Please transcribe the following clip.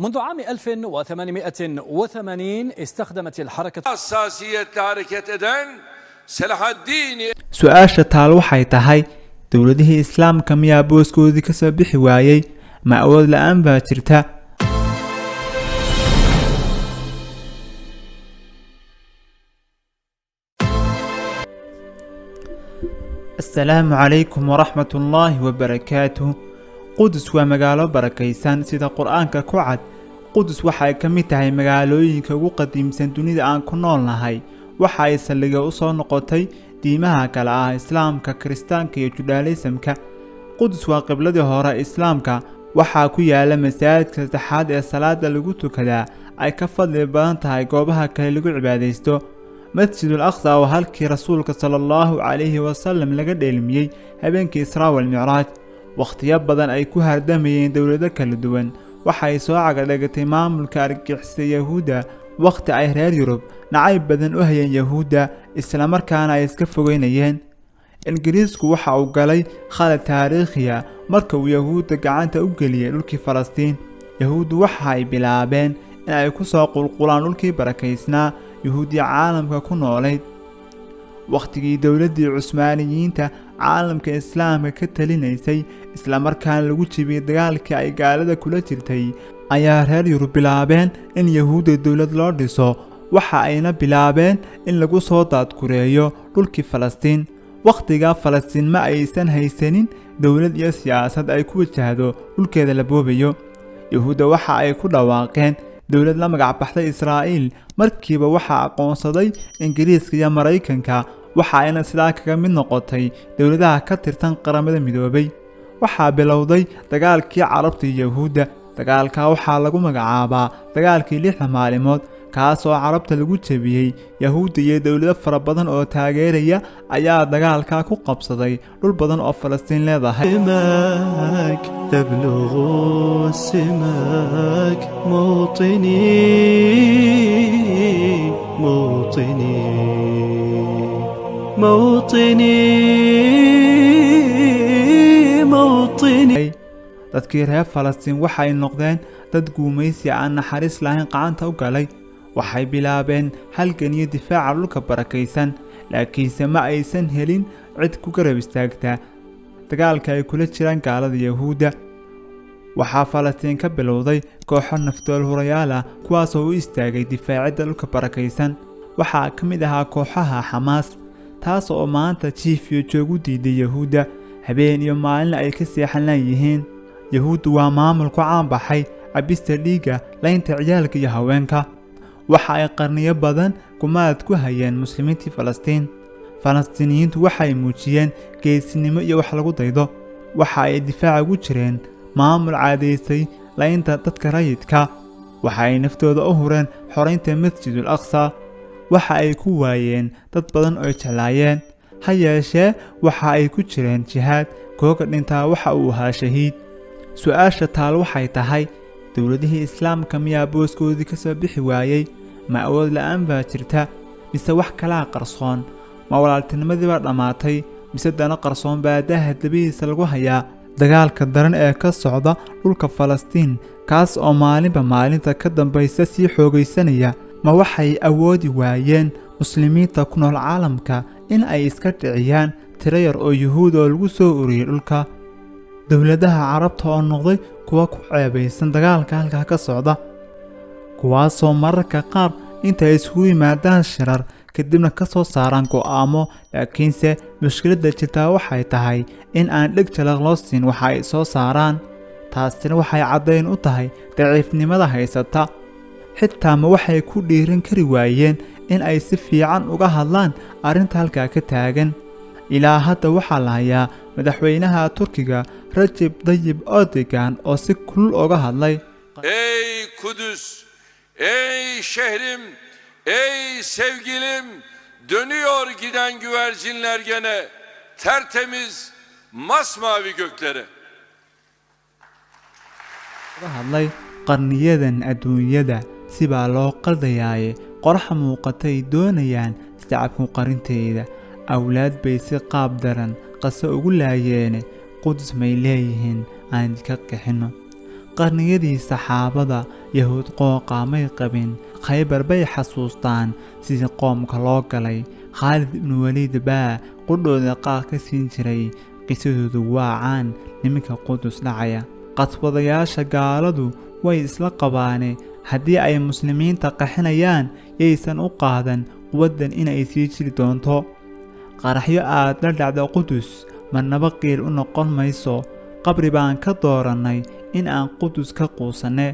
منذ عام 1880 استخدمت الحركة حساسية حركة eden Selahaddin su-aasha taal waxay tahay dowladihii islaamka miyaa booskoodii kasoo bixi waayey ma awood la-aan baa jirta السلام عليكم ورحمة الله وبركاته قدس waa magaalo barakaysan sida quraanka ku cad qudus waxay ka mid tahay magaalooyinka ugu qadiimsan dunida aan ku noolnahay waxa ay saldhig u soo noqotay diimaha kala ah islaamka kristaanka iyo judaalismka qudus waa qibladii hore islaamka waxa ku yaala masaajidka saddexaad ee salaada lagu tukada ay ka fadli badan tahay goobaha kale lagu cibaadeysto masjidul aqsa oo halkii rasuulka sallallahu alayhi wasallam laga dheelmiyay habeenkii Israa wal Mi'raaj waqtiyo badan ay ku hardamayeen dawlado kala duwan waxa ay soo cagadhagatay maamulka argagixisay Yahuuda waqti ay reer Yurub nacayb badan u hayeen Yahuuda isla markaana ay iska fogeynayeen Ingiriisku waxa uu galay khalad taariikhi ah marka uu Yahuuda gacanta u geliyay dhulkii Falastiin Yahuudu waxa ay bilaabeen in ay ku soo qulqulaan dhulkii barakaysnaa Yahuudi caalamka ku noolayd waqtigii dawladii Cusmaaniyiinta caalamka islaamka ka talinaysay isla markaana lagu jibiyay dagaalkii ay gaalada kula jirtay ayaa reer Yurub bilaabeen in Yahuuda dawlad loo dhiso waxa ayna bilaabeen in lagu soo daadkureeyo dhulkii Falastiin waqtiga Falastiin ma aysan haysanin dawlad iyo siyaasad ay ku wajahdo dhulkeeda la boobayo Yahuuda waxa ay ku dhawaaqeen dawlad la magac baxday Israa'iil markiiba waxa aqoonsaday Ingiriiska iyo Mareykanka waxa ayna sidaa kaga mid noqotay dawladaha ka tirsan qaramada midoobay waxa bilowday dagaalkii Carabta iyo Yahuuda dagaalka waxa lagu magacaabaa dagaalkii 6 maalmood kaas oo Carabta lagu jabiyay Yahuuda iyo dawlado fara badan oo taageeraya ayaa dagaalka ku qabsaday dhul badan oo Falastiin leedahay تبلغ السماك موطني dadkii reer Falastiin waxay noqdeen dad guumaysi aan naxariis lahayn qacanta u galay waxay bilaabeen halgan iyo difaaca dhulka barakaysan laakiinse ma aysan helin cid ku garab istaagta dagaalka ay kula jiraan gaalada Yahuuda waxaa Falastiin ka bilowday kooxo naftool hurayaal ah kuwaas oo u istaagay difaacidda dhulka barakaysan waxaa ka mid ahaa kooxaha Xamaas taas oo maanta jiifiyo joogu diiday Yahuuda habeen iyo maalin ay ka seexan yihiin Yahuudu waa maamul ku caan baxay cabista dhiiga laynta ciyaalka iyo haweenka waxa ay qarniyo badan kumaad ku hayeen muslimiintii Falastiin Falastiiniyiintu waxay muujiyeen geesinimo iyo wax lagu daydo waxa ay difaac ugu jireen maamul caadeysay laynta dadka rayidka waxa ay naftooda u hureen xoreynta masjidul aqsa waxa ay ku waayeen dad badan oo jeclaayeen ha yeeshee waxa ay ku jireen jihaad kooga dhintaa waxa uu ahaa shahiid su-aasha taal waxay tahay dowladihii islaamka miyaa booskoodii kasoo bixi waayey ma awood la-aan baa jirta mise wax kalaa qarsoon ma walaaltinimadii baa dhammaatay mise dana qarsoon baa daaha dabihiisa lagu hayaa dagaalka daran ee ka socda dhulka Falastiin kaas oo maalinba maalinta ka dambaysa sii xoogaysanaya ma waxay awoodi waayeen muslimiinta ku nool caalamka in ay iska dhiciyaan tiro yar oo Yahuud oo lagu soo ururiyay dhulka dawladaha Carabta oo noqday kuwa ku ceebaysan dagaalka halka ka socda kuwaasoo mararka qaar inta ay isugu yimaadaan shirar kadibna ka soo saaraan go'aamo laakiinse mushkiladda jirta waxay tahay in aan dhig jalaq loo siin waxa ay soo saaraan taasina waxay caddayn u tahay daciifnimada haysata xitaa ma waxay ku dhiiran kari waayeen in ay si fiican uga hadlaan arrinta halka ka taagan ilaa hadda waxaa la hayaa madaxweynaha Turkiga Recep Tayyip Erdogan oo si kulul uga hadlay Ey Kudüs ey şehrim ey sevgilim dönüyor giden güvercinler gene tertemiz masmavi göklere hadlay qarniyadan adduunyada si baa loo qaldayay qorax muuqatay doonayaan shacabku qarinteeda awlaad bay si qaab daran qaso ugu laayeen qudus may leeyihiin aan ka qixino qarniyadii saxaabada yahuud qooqa may qabin khaybar bay xasuustaan sidii qoomka loo galay khaalid ibnu waliid baa qudhooda qaar ka siin jiray qisadoodu waa caan nimanka qudus dhacaya qaswadayaasha gaaladu way isla qabaane haddii ay muslimiinta qaxinayaan yaysan u qaadan quwaddan inay sii jiri doonto qaraxyo aad la dhacda qudus marnaba qiil u noqon mayso qabri baan ka doorannay in aan qudus ka quusanne